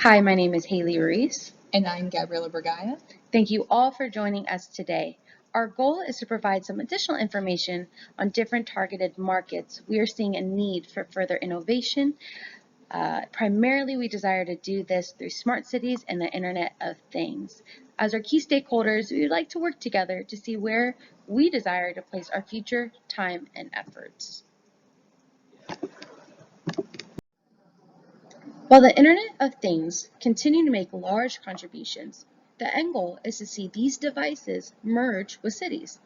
Hi, my name is Hailey Ruiz. And I'm Gabriella Bragaia. Thank you all for joining us today. Our goal is to provide some additional information on different targeted markets. We are seeing a need for further innovation. Primarily, we desire to do this through smart cities and the Internet of Things. As our key stakeholders, we would like to work together to see where we desire to place our future time and efforts. While the Internet of Things continue to make large contributions, the end goal is to see these devices merge with cities.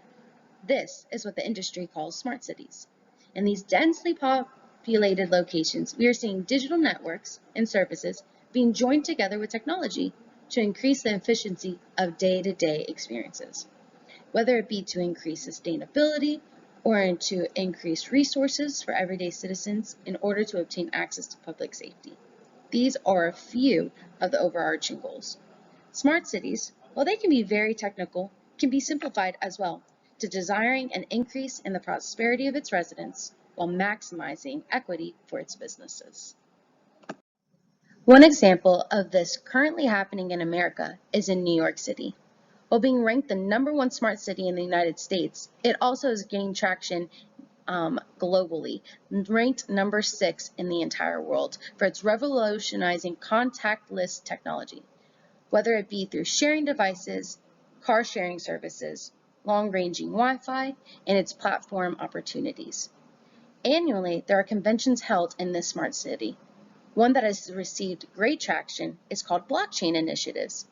This is what the industry calls smart cities. In these densely populated locations, we are seeing digital networks and services being joined together with technology to increase the efficiency of day-to-day experiences, whether it be to increase sustainability or to increase resources for everyday citizens in order to obtain access to public safety. These are a few of the overarching goals. Smart cities, while they can be very technical, can be simplified as well to desiring an increase in the prosperity of its residents while maximizing equity for its businesses. One example of this currently happening in America is in New York City. While being ranked the #1 smart city in the United States, it also has gained traction globally, ranked #6 in the entire world for its revolutionizing contactless technology, whether it be through sharing devices, car sharing services, long-ranging Wi-Fi, and its platform opportunities. Annually, there are conventions held in this smart city. One that has received great traction is called blockchain initiatives.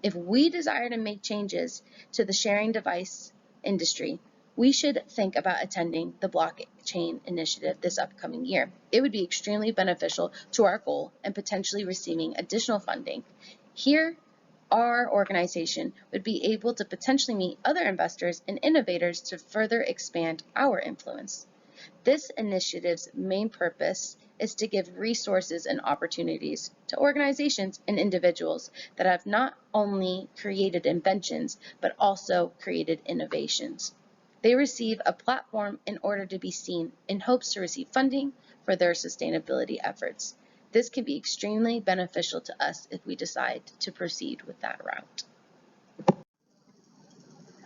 If we desire to make changes to the sharing device industry, we should think about attending the blockchain initiative this upcoming year. It would be extremely beneficial to our goal and potentially receiving additional funding. Here, our organization would be able to potentially meet other investors and innovators to further expand our influence. This initiative's main purpose is to give resources and opportunities to organizations and individuals that have not only created inventions, but also created innovations. They receive a platform in order to be seen in hopes to receive funding for their sustainability efforts. This can be extremely beneficial to us if we decide to proceed with that route.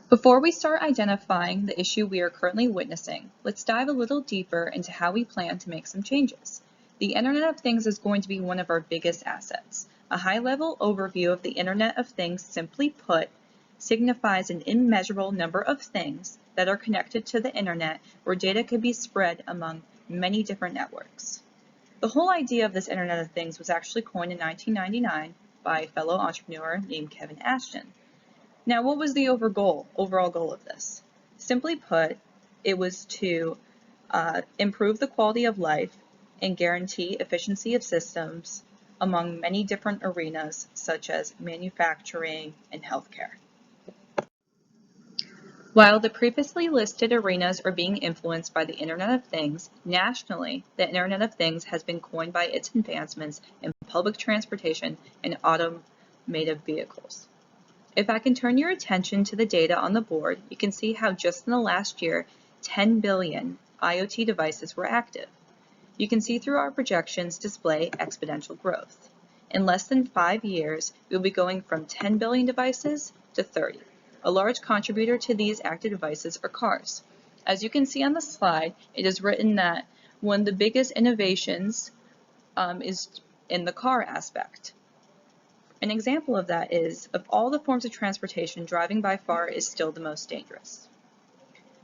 Before we start identifying the issue we are currently witnessing, let's dive a little deeper into how we plan to make some changes. The Internet of Things is going to be one of our biggest assets. A high-level overview of the Internet of Things, simply put, signifies an immeasurable number of things that are connected to the Internet where data could be spread among many different networks. The whole idea of this Internet of Things was actually coined in 1999 by a fellow entrepreneur named Kevin Ashton. Now, what was the overall goal of this? Simply put, it was to improve the quality of life and guarantee efficiency of systems among many different arenas such as manufacturing and healthcare. While the previously listed arenas are being influenced by the Internet of Things, nationally, the Internet of Things has been coined by its advancements in public transportation and automotive vehicles. If I can turn your attention to the data on the board, you can see how just in the last year, 10 billion IoT devices were active. You can see through our projections display exponential growth. In less than 5 years, we will be going from 10 billion devices to 30. A large contributor to these active devices are cars. As you can see on the slide, it is written that one of the biggest innovations is in the car aspect. An example of that is, of all the forms of transportation, driving by far is still the most dangerous.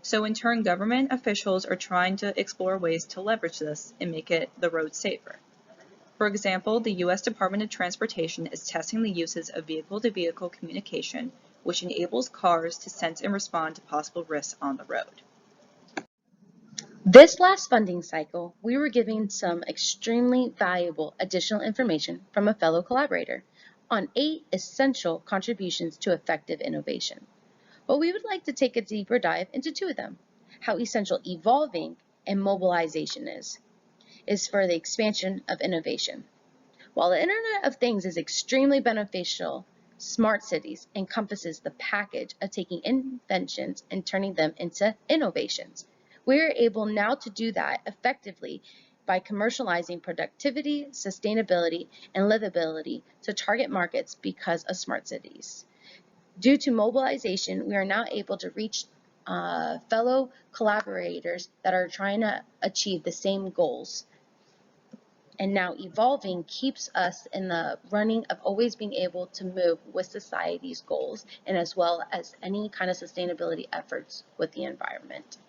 So in turn, government officials are trying to explore ways to leverage this and make the road safer. For example, the U.S. Department of Transportation is testing the uses of vehicle-to-vehicle communication, which enables cars to sense and respond to possible risks on the road. This last funding cycle, we were given some extremely valuable additional information from a fellow collaborator on 8 essential contributions to effective innovation. But we would like to take a deeper dive into 2 of them: how essential evolving and mobilization is for the expansion of innovation. While the Internet of Things is extremely beneficial, smart cities encompasses the package of taking inventions and turning them into innovations. We are able now to do that effectively by commercializing productivity, sustainability, and livability to target markets because of smart cities. Due to mobilization, we are now able to reach fellow collaborators that are trying to achieve the same goals. And now evolving keeps us in the running of always being able to move with society's goals and as well as any kind of sustainability efforts with the environment.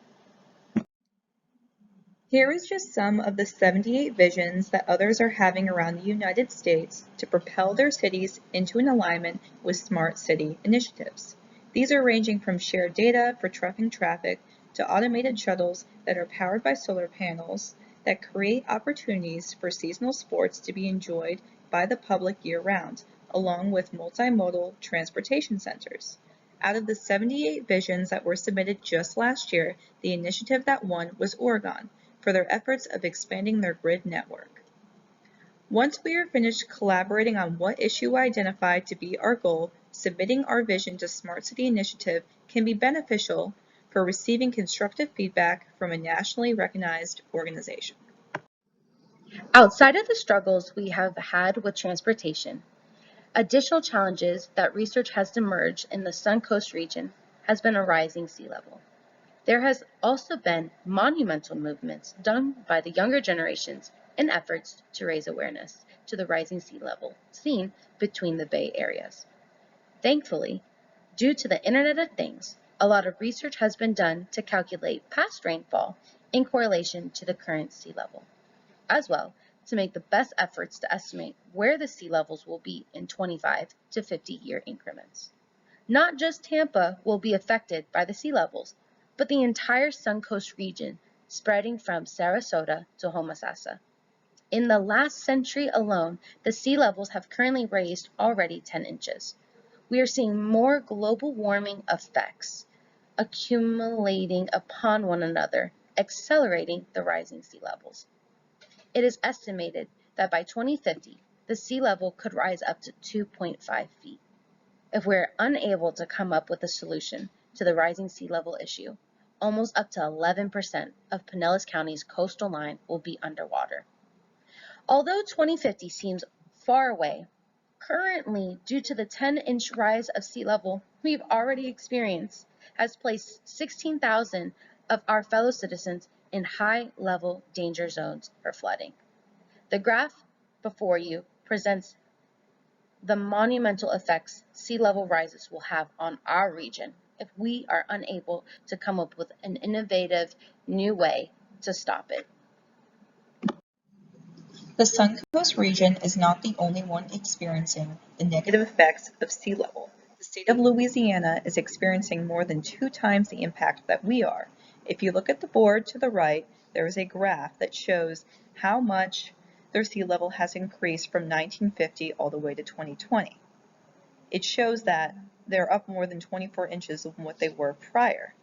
Here is just some of the 78 visions that others are having around the United States to propel their cities into an alignment with smart city initiatives. These are ranging from shared data for trucking traffic to automated shuttles that are powered by solar panels that create opportunities for seasonal sports to be enjoyed by the public year-round, along with multimodal transportation centers. Out of the 78 visions that were submitted just last year, the initiative that won was Oregon, for their efforts of expanding their grid network. Once we are finished collaborating on what issue we identified to be our goal, submitting our vision to Smart City Initiative can be beneficial for receiving constructive feedback from a nationally recognized organization. Outside of the struggles we have had with transportation, additional challenges that research has emerged in the Suncoast region has been a rising sea level. There has also been monumental movements done by the younger generations in efforts to raise awareness to the rising sea level seen between the Bay areas. Thankfully, due to the Internet of Things, a lot of research has been done to calculate past rainfall in correlation to the current sea level, as well to make the best efforts to estimate where the sea levels will be in 25 to 50-year increments. Not just Tampa will be affected by the sea levels, but the entire Suncoast region, spreading from Sarasota to Homosassa. In the last century alone, the sea levels have currently raised already 10 inches. We are seeing more global warming effects accumulating upon one another, accelerating the rising sea levels. It is estimated that by 2050, the sea level could rise up to 2.5 feet. If we're unable to come up with a solution to the rising sea level issue, almost up to 11% of Pinellas County's coastal line will be underwater. Although 2050 seems far away, currently, due to the 10-inch rise of sea level we've already experienced, has placed 16,000 of our fellow citizens in high-level danger zones for flooding. The graph before you presents the monumental effects sea level rises will have on our region if we are unable to come up with an innovative new way to stop it. The Suncoast region is not the only one experiencing the negative effects of sea level. The state of Louisiana is experiencing more than 2 times the impact that we are. If you look at the board to the right, there is a graph that shows how much their sea level has increased from 1950 all the way to 2020. It shows that they're up more than 24 inches of what they were prior.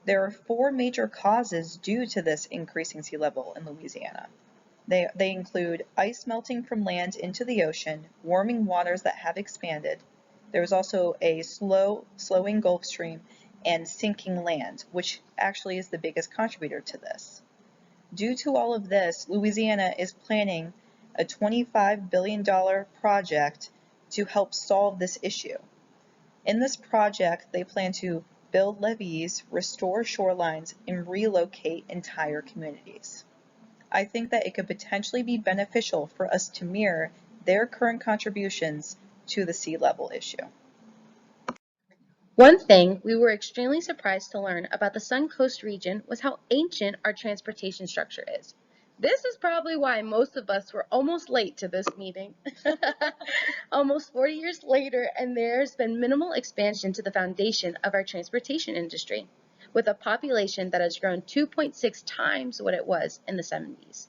There are 4 major causes due to this increasing sea level in Louisiana. They include ice melting from land into the ocean, warming waters that have expanded. There's also a slowing Gulf Stream and sinking land, which actually is the biggest contributor to this. Due to all of this, Louisiana is planning a $25 billion project to help solve this issue. In this project, they plan to build levees, restore shorelines, and relocate entire communities. I think that it could potentially be beneficial for us to mirror their current contributions to the sea level issue. One thing we were extremely surprised to learn about the Suncoast region was how ancient our transportation structure is. This is probably why most of us were almost late to this meeting. Almost 40 years later, and there's been minimal expansion to the foundation of our transportation industry, with a population that has grown 2.6 times what it was in the 70s.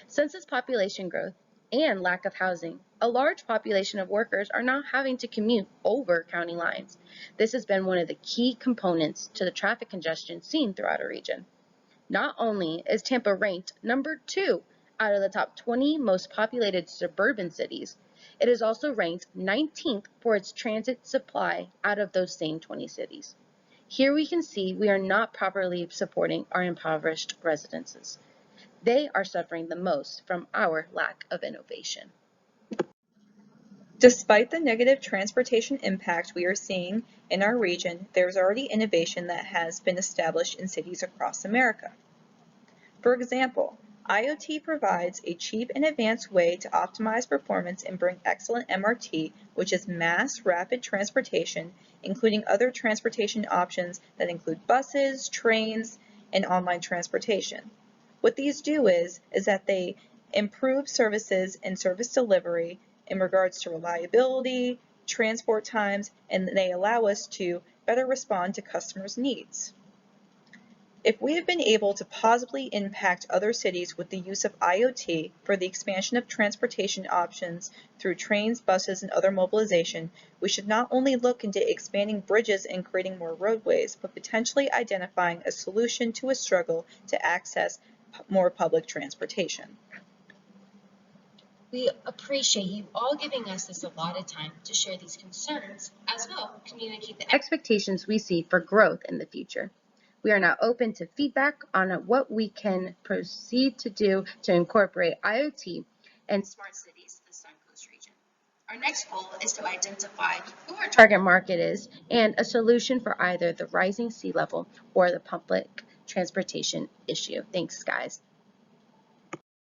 Since this population growth and lack of housing, a large population of workers are now having to commute over county lines. This has been one of the key components to the traffic congestion seen throughout our region. Not only is Tampa ranked number 2 out of the top 20 most populated suburban cities, it is also ranked 19th for its transit supply out of those same 20 cities. Here we can see we are not properly supporting our impoverished residences. They are suffering the most from our lack of innovation. Despite the negative transportation impact we are seeing in our region, there is already innovation that has been established in cities across America. For example, IoT provides a cheap and advanced way to optimize performance and bring excellent MRT, which is mass rapid transportation, including other transportation options that include buses, trains, and online transportation. What these do is that they improve services and service delivery in regards to reliability, transport times, and they allow us to better respond to customers' needs. If we have been able to positively impact other cities with the use of IoT for the expansion of transportation options through trains, buses, and other mobilization, we should not only look into expanding bridges and creating more roadways, but potentially identifying a solution to a struggle to access more public transportation. We appreciate you all giving us this allotted time to share these concerns, as well communicate the expectations we see for growth in the future. We are now open to feedback on what we can proceed to do to incorporate IoT and smart cities in the Suncoast region. Our next goal is to identify who our target market is and a solution for either the rising sea level or the public transportation issue. Thanks, guys.